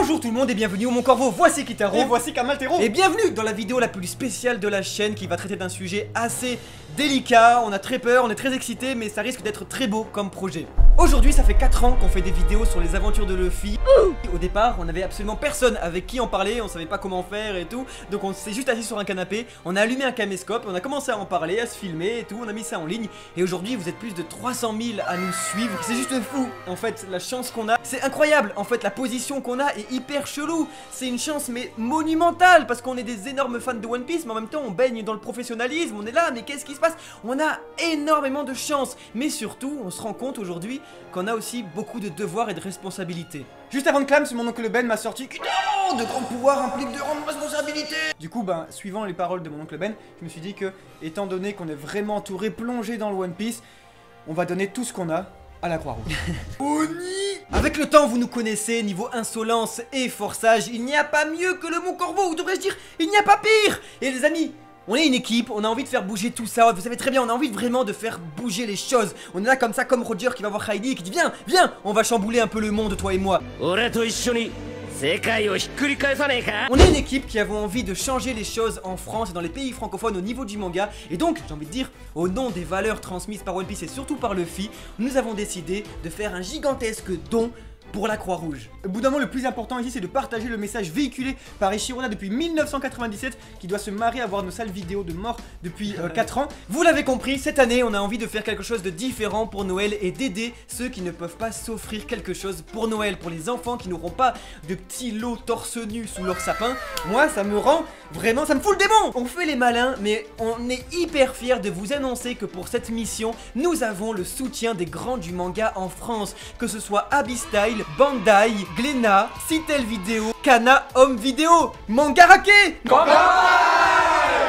Bonjour tout le monde et bienvenue au Mon Corvo, voici Kitaro. Et voici Kamaltero. Et bienvenue dans la vidéo la plus spéciale de la chaîne qui va traiter d'un sujet assez délicat. On a très peur, on est très excité, mais ça risque d'être très beau comme projet. Aujourd'hui, ça fait 4 ans qu'on fait des vidéos sur les aventures de Luffy. Au départ, on avait absolument personne avec qui en parler, on savait pas comment faire et tout. Donc on s'est juste assis sur un canapé, on a allumé un caméscope, on a commencé à en parler, à se filmer et tout, on a mis ça en ligne. Et aujourd'hui, vous êtes plus de 300 000 à nous suivre. C'est juste fou. En fait, la chance qu'on a, c'est incroyable. En fait, la position qu'on a est hyper chelou. C'est une chance mais monumentale parce qu'on est des énormes fans de One Piece, mais en même temps on baigne dans le professionnalisme, on est là, mais qu'est-ce qui se passe? On a énormément de chance, mais surtout on se rend compte aujourd'hui qu'on a aussi beaucoup de devoirs et de responsabilités. Juste avant de clame, mon oncle Ben m'a sorti de grands pouvoirs impliquent de grandes responsabilités. Du coup, suivant les paroles de mon oncle Ben, je me suis dit que, étant donné qu'on est vraiment entouré, plongé dans le One Piece, on va donner tout ce qu'on a à la Croix-Rouge. Oni! Avec le temps, vous nous connaissez, niveau insolence et forçage, il n'y a pas mieux que le Mon Corvo, ou devrais-je dire, il n'y a pas pire. Et les amis, on est une équipe, on a envie de faire bouger tout ça, vous savez très bien, on a envie vraiment de faire bouger les choses. On est là comme ça, comme Roger qui va voir Heidi et qui dit viens, viens, on va chambouler un peu le monde, toi et moi. On est une équipe qui avons envie de changer les choses en France et dans les pays francophones au niveau du manga. Et donc, j'ai envie de dire, au nom des valeurs transmises par One Piece et surtout par Luffy, nous avons décidé de faire un gigantesque don pour la Croix-Rouge. Au bout d'un moment, le plus important ici, c'est de partager le message véhiculé par Eiichiro Oda depuis 1997, qui doit se marier à voir nos sales vidéos de mort depuis 4 ans. Vous l'avez compris, cette année, on a envie de faire quelque chose de différent pour Noël et d'aider ceux qui ne peuvent pas s'offrir quelque chose pour Noël, pour les enfants qui n'auront pas de petits lots torse nu sous leur sapin. Moi, ça me rend vraiment, ça me fout le démon. On fait les malins, mais on est hyper fiers de vous annoncer que pour cette mission, nous avons le soutien des grands du manga en France, que ce soit Abystyle, Bandai, Glénat, Citel Vidéo, Kana Home Vidéo, Mangarake.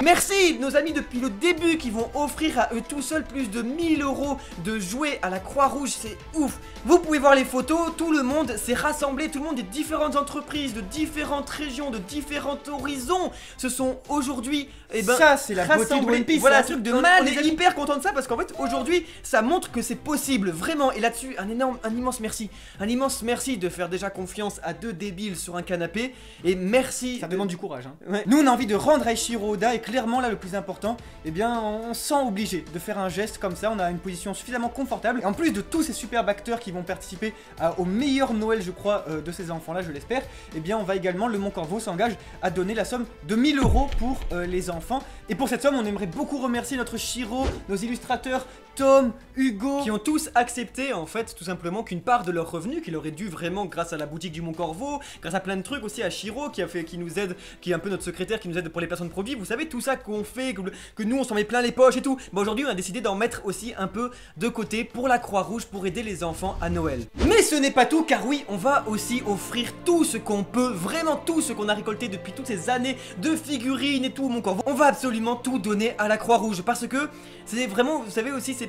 Merci nos amis depuis le début qui vont offrir à eux tout seuls plus de 1000 € de jouets à la Croix-Rouge, c'est ouf. Vous pouvez voir les photos, tout le monde s'est rassemblé, tout le monde des différentes entreprises, de différentes régions, de différents horizons. Ce sont aujourd'hui, ça c'est la beauté de One Piece. Voilà, un truc de mal, on est hyper content de ça parce qu'en fait aujourd'hui ça montre que c'est possible, vraiment. Et là-dessus un immense merci. Un immense merci de faire déjà confiance à deux débiles sur un canapé. Et merci. Ça demande du courage hein. Ouais. Nous on a envie de rendre Eiichiro Oda et clairement là le plus important, on se sent obligé de faire un geste comme ça, on a une position suffisamment confortable. Et en plus de tous ces superbes acteurs qui vont participer au meilleur Noël je crois de ces enfants là, je l'espère, on va également, le Mon Corvo s'engage à donner la somme de 1000 € pour les enfants. Et pour cette somme on aimerait beaucoup remercier notre Shiro, nos illustrateurs Tom, Hugo, qui ont tous accepté en fait tout simplement qu'une part de leur revenu qui leur est dû vraiment grâce à la boutique du Mon Corvo, grâce à plein de trucs aussi, à Shiro qui nous aide, qui est un peu notre secrétaire, qui nous aide pour les placements de produits. Vous savez tout ça qu'on fait, que nous on s'en met plein les poches et tout. Aujourd'hui on a décidé d'en mettre aussi un peu de côté pour la Croix-Rouge, pour aider les enfants à Noël. Mais ce n'est pas tout, car oui, on va aussi offrir tout ce qu'on peut, vraiment tout ce qu'on a récolté depuis toutes ces années de figurines et tout, Mon Corvo. On va absolument tout donner à la Croix-Rouge parce que c'est vraiment, vous savez aussi, c'est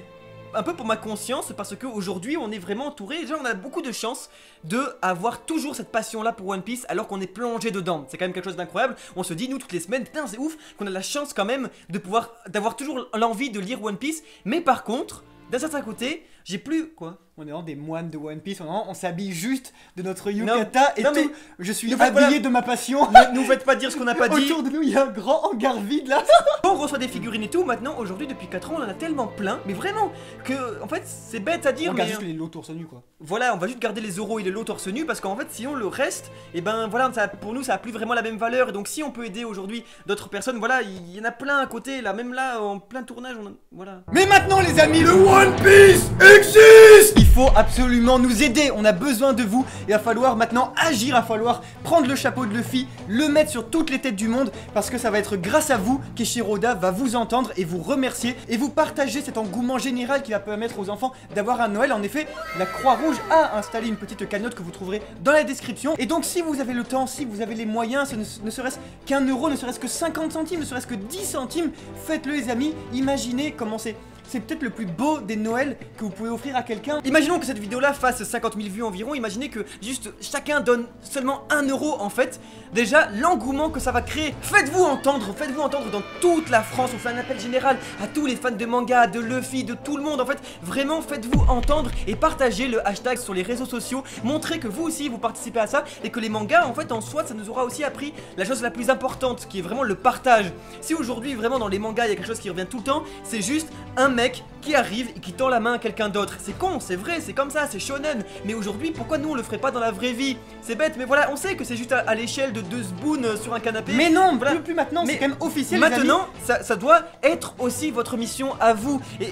un peu pour ma conscience, parce qu'aujourd'hui on est vraiment entouré. Déjà on a beaucoup de chance de avoir toujours cette passion là pour One Piece alors qu'on est plongé dedans. C'est quand même quelque chose d'incroyable. On se dit nous toutes les semaines, putain c'est ouf qu'on a la chance quand même de pouvoir, d'avoir toujours l'envie de lire One Piece. Mais par contre, d'un certain côté, j'ai plus quoi. On est vraiment des moines de One Piece, on s'habille juste de notre yukata et tout. Mais je suis habillé voilà, de ma passion. Ne nous faites pas dire ce qu'on n'a pas dit. Autour de nous, il y a un grand hangar vide là. On reçoit des figurines et tout. Maintenant, aujourd'hui, depuis 4 ans, on en a tellement plein. Mais vraiment, que en fait, c'est bête à dire. On garde juste les lots torse nu quoi. Voilà, on va juste garder les euros et les lots torse nu parce qu'en fait, sinon le reste, voilà, ça, pour nous, ça a plus vraiment la même valeur. Et donc, si on peut aider aujourd'hui d'autres personnes, voilà, il y en a plein à côté là, même là, en plein tournage, voilà. Mais maintenant, les amis, le One Piece existe. Il faut absolument nous aider, on a besoin de vous. Il va falloir maintenant agir, il va falloir prendre le chapeau de Luffy, le mettre sur toutes les têtes du monde, parce que ça va être grâce à vous qu'Eiichiro Oda va vous entendre et vous remercier et vous partager cet engouement général qui va permettre aux enfants d'avoir un Noël. En effet, la Croix-Rouge a installé une petite cagnotte que vous trouverez dans la description. Et donc si vous avez le temps, si vous avez les moyens, ne serait-ce qu'un euro, ne serait-ce que 50 centimes, ne serait-ce que 10 centimes, faites-le les amis. Imaginez comment c'est c'est peut-être le plus beau des Noëls que vous pouvez offrir à quelqu'un. Imaginons que cette vidéo là fasse 50 000 vues environ, imaginez que juste chacun donne seulement 1 euro en fait. Déjà l'engouement que ça va créer, faites-vous entendre dans toute la France. On fait un appel général à tous les fans de manga, de Luffy, de tout le monde en fait. Vraiment faites-vous entendre et partagez le hashtag sur les réseaux sociaux. Montrez que vous aussi vous participez à ça et que les mangas en fait en soi ça nous aura aussi appris la chose la plus importante qui est vraiment le partage. Si aujourd'hui vraiment dans les mangas il y a quelque chose qui revient tout le temps, c'est juste un mec qui arrive et qui tend la main à quelqu'un d'autre. C'est con, c'est vrai, c'est comme ça, c'est shonen. Mais aujourd'hui pourquoi nous on le ferait pas dans la vraie vie? C'est bête mais voilà, on sait que c'est juste à l'échelle de 2 spoons sur un canapé. Mais non, voilà. plus maintenant, c'est quand même officiel. Maintenant ça doit être aussi votre mission à vous. Et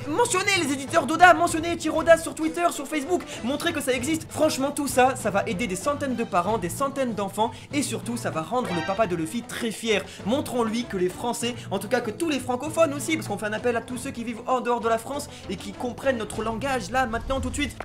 mentionnez les éditeurs d'Oda, mentionnez Tiroda sur Twitter, sur Facebook, montrez que ça existe. Franchement tout ça, ça va aider des centaines de parents, des centaines d'enfants et surtout ça va rendre le papa de Luffy très fier. Montrons-lui que les Français, en tout cas que tous les francophones aussi, parce qu'on fait un appel à tous ceux qui vivent hors dehors de la France et qui comprennent notre langage là, maintenant, tout de suite.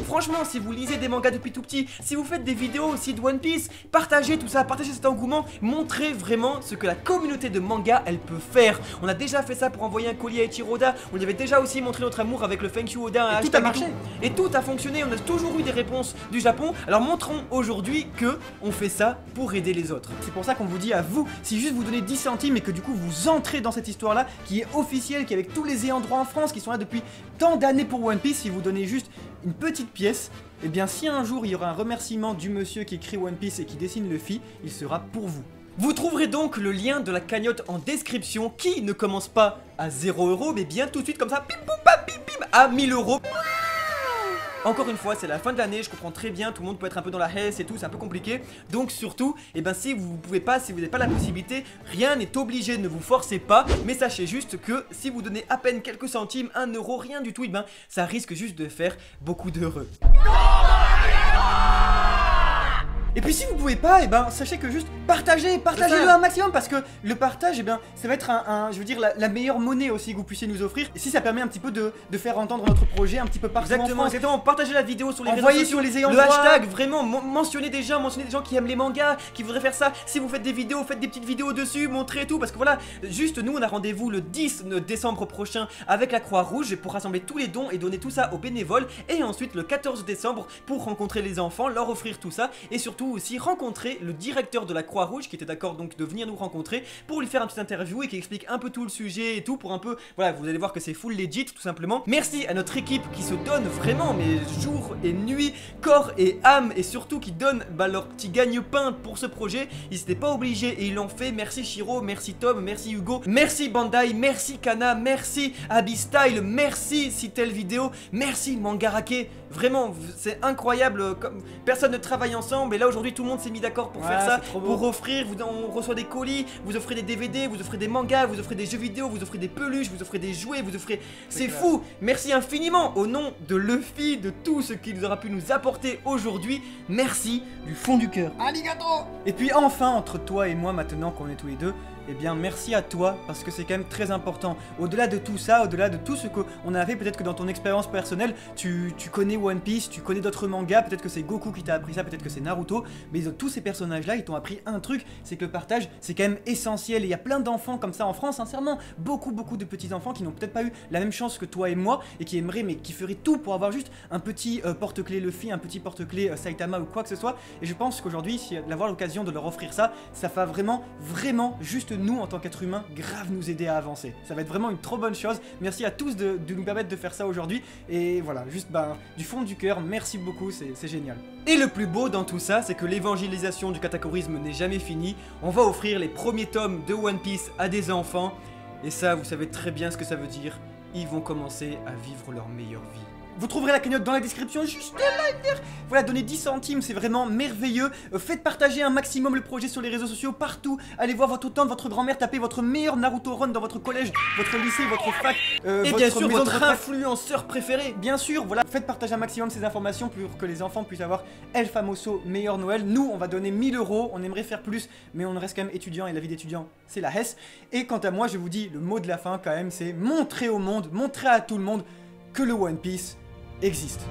Franchement, si vous lisez des mangas depuis tout petit, si vous faites des vidéos aussi de One Piece, partagez tout ça, partagez cet engouement, montrez vraiment ce que la communauté de manga elle peut faire. On a déjà fait ça pour envoyer un colis à Eiichiroda, on y avait déjà aussi montré notre amour avec le Thank You Oda, et tout a marché. Et tout a fonctionné, on a toujours eu des réponses du Japon. Alors montrons aujourd'hui que on fait ça pour aider les autres. C'est pour ça qu'on vous dit à vous, si juste vous donnez 10 centimes et que du coup vous entrez dans cette histoire là, qui est officielle, qui est avec tous les ayants droit en France, qui sont là depuis tant d'années pour One Piece, si vous donnez juste une petite pièce, et bien si un jour il y aura un remerciement du monsieur qui écrit One Piece et qui dessine Luffy, il sera pour vous. Vous trouverez donc le lien de la cagnotte en description qui ne commence pas à 0 €, mais bien tout de suite comme ça, pim poum pam pim pim, à 1000 €. Encore une fois, c'est la fin de l'année, je comprends très bien, tout le monde peut être un peu dans la haisse et tout, c'est un peu compliqué. Donc surtout, et ben si vous pouvez pas, si vous n'avez pas la possibilité, rien n'est obligé, ne vous forcez pas. Mais sachez juste que si vous donnez à peine quelques centimes, 1 euro, rien du tout, et ben ça risque juste de faire beaucoup d'heureux. Et puis si vous pouvez pas, et ben sachez que juste partagez-le un maximum parce que le partage, et ben ça va être je veux dire la meilleure monnaie aussi que vous puissiez nous offrir. Et si ça permet un petit peu de faire entendre notre projet un petit peu partout en France. Exactement, partagez la vidéo sur les réseaux sociaux, sur les ayants le droit. hashtag, vraiment mentionnez des gens qui aiment les mangas, qui voudraient faire ça. Si vous faites des vidéos, faites des petites vidéos dessus, montrez tout parce que voilà, juste nous on a rendez-vous le 10 décembre prochain avec la Croix-Rouge pour rassembler tous les dons et donner tout ça aux bénévoles et ensuite le 14 décembre pour rencontrer les enfants, leur offrir tout ça et surtout aussi rencontrer le directeur de la Croix-Rouge qui était d'accord donc de venir nous rencontrer pour lui faire un petit interview et qui explique un peu tout le sujet et tout pour un peu, voilà, vous allez voir que c'est full legit tout simplement. Merci à notre équipe qui se donne vraiment mais jour et nuit, corps et âme et surtout qui donne leur petit gagne-pain pour ce projet. Ils n'étaient pas obligés et ils l'ont fait. Merci Shiro, merci Tom, merci Hugo, merci Bandai, merci Kana, merci Abistyle, merci Citel Vidéo, merci Mangarake. Vraiment, c'est incroyable, comme personne ne travaille ensemble et là aujourd'hui tout le monde s'est mis d'accord pour faire ça, pour offrir, on reçoit des colis, vous offrez des DVD, vous offrez des mangas, vous offrez des jeux vidéo, vous offrez des peluches, vous offrez des jouets, vous offrez... C'est fou. Merci infiniment au nom de Luffy, de tout ce qu'il aura pu nous apporter aujourd'hui. Merci du fond du cœur. Arigato. Et puis enfin, entre toi et moi maintenant qu'on est tous les deux, eh bien merci à toi parce que c'est quand même très important. Au-delà de tout ça, au-delà de tout ce qu'on a fait, peut-être que dans ton expérience personnelle, tu connais One Piece, tu connais d'autres mangas, peut-être que c'est Goku qui t'a appris ça, peut-être que c'est Naruto, mais tous ces personnages-là, ils t'ont appris un truc, c'est que le partage, c'est quand même essentiel. Et il y a plein d'enfants comme ça en France, sincèrement, beaucoup de petits-enfants qui n'ont peut-être pas eu la même chance que toi et moi et qui aimeraient, mais qui feraient tout pour avoir juste un petit porte-clés Luffy, un petit porte-clés Saitama ou quoi que ce soit. Et je pense qu'aujourd'hui, si d'avoir l'occasion de leur offrir ça, ça va vraiment juste nous en tant qu'être humain grave nous aider à avancer. Ça va être vraiment une trop bonne chose. Merci à tous de nous permettre de faire ça aujourd'hui et voilà, juste du fond du cœur, merci beaucoup, c'est génial. Et le plus beau dans tout ça, c'est que l'évangélisation du katakurisme n'est jamais finie. On va offrir les premiers tomes de One Piece à des enfants et ça, vous savez très bien ce que ça veut dire. Ils vont commencer à vivre leur meilleure vie. Vous trouverez la cagnotte dans la description, juste là. Voilà, donnez 10 centimes, c'est vraiment merveilleux. Faites partager un maximum le projet sur les réseaux sociaux, partout. Allez voir votre tante, votre grand-mère, tapez votre meilleur Naruto Run dans votre collège, votre lycée, votre fac, et bien sûr votre influenceur préféré. Bien sûr, voilà, faites partager un maximum ces informations pour que les enfants puissent avoir El Famoso meilleur Noël. Nous, on va donner 1000 €, on aimerait faire plus, mais on reste quand même étudiant et la vie d'étudiant, c'est la hesse. Et quant à moi, je vous dis, le mot de la fin quand même, c'est montrer au monde, montrer à tout le monde que le One Piece existe.